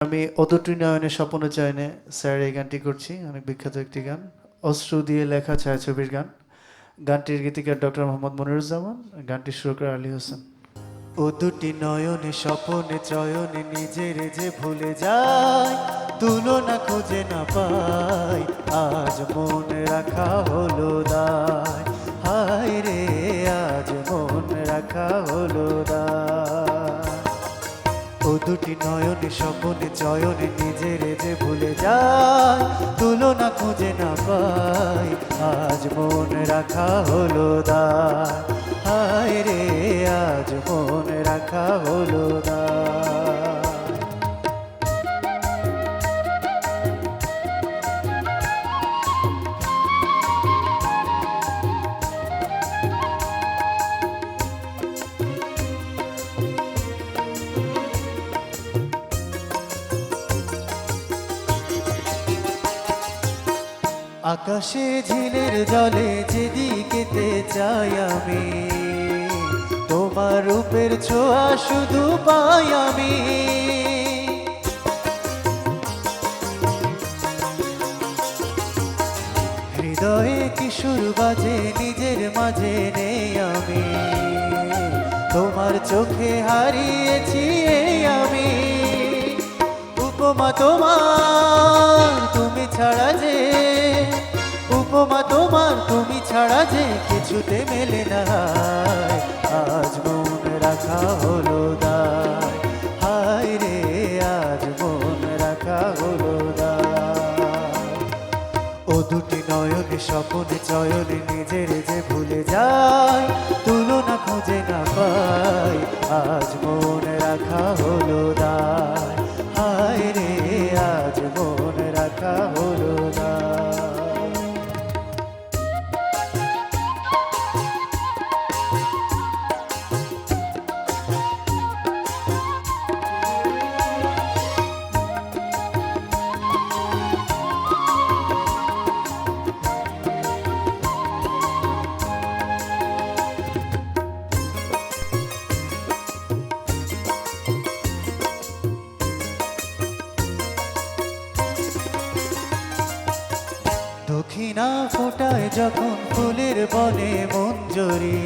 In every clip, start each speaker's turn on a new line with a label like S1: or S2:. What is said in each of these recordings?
S1: আমি অদূরী নয়নের স্বপ্ন চয়নে স্যার এই গানটি করছি, অনেক বিখ্যাত একটি গান, অশ্রু দিয়ে লেখা ছায়াছবির গান। গানটির গীতিকার ডক্টর মোহাম্মদ মনিরুজ্জামান, গানটি সুর করে আলী হোসেন। ও দুটি নয়নে স্বপনে চয়নে নিজের যে ভুলে যায়, তুলনা খুঁজে না পাই, আজ মনে রাখা হলো দায়। হায় রে আজ মনে রাখা হলো দায়। ও দুটি নয়নে স্বপনে চয়নে নিজের যে ভুলে যায়, তুলনা খুঁজে না পাই, আজ মনে রাখা হলো দায়। হায় রে আজ মনে রাখা হলো দায়। আকাশে ঝিলের জলে যেদিকেতে চাই আমি, তোমার রূপের ছোঁয়া শুধু পাই আমি। হৃদয়ে কিশোর বাজে নিজের মাঝে নেই আমি, তোমার চোখে হারিয়েছি এই আমি। উপমা তোমার তুমি ছাড়া যে, উপমা তোমার তুমি ছাড়া যে কিছুতে মেলে না, আজ মনে রাখা হলো দায়। হায় রে আজ মনে রাখা হলো দায়। ও দুটি নয়নে স্বপনে চয়নে নিজের যে ভুলে যায়, তুলনা খুঁজে না পাই, আজ মনে রাখা হলো দায়। হায় রে আজ মনে রাখা হলো দায়। দক্ষিণা ফোটায় যখন ফুলের বনে মঞ্জরি,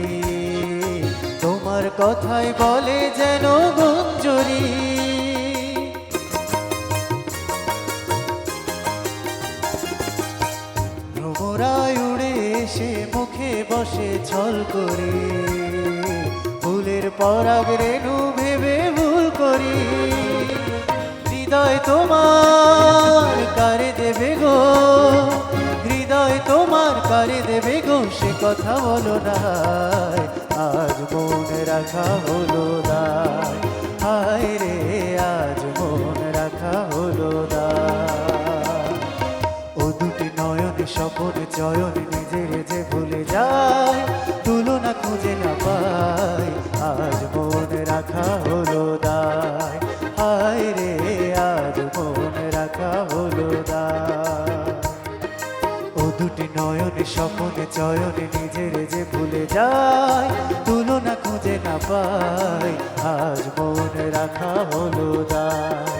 S1: তোমার কথাই বলে যেন গুঞ্জরি। ভ্রমরায় উড়ে এসে মুখে বসে ছল করে, ফুলের পরাগ রেণু ভেবে ভুল করি। হৃদয় তোমার কারে দেবে গো, হৃদয় তোমার কারে দেবে গো, সে কথা বলো না, আজ মনে রাখা হলো দায়। হায় রে আজ মনে রাখা হলো দায়। ও দুটি নয়নে স্বপনে চয়নে নিজের যে ভুলে যায়, তুলনা খুঁজে না পাই, আজ মনে রাখা হলো দায়। হায় রে আজ মনে রাখা হলো দায়। ও দুটি নয়নে স্বপনে চয়নে নিজের যে ভুলে যায়, তুলনা খুঁজে না পাই, আজ মনে রাখা হলো দায়।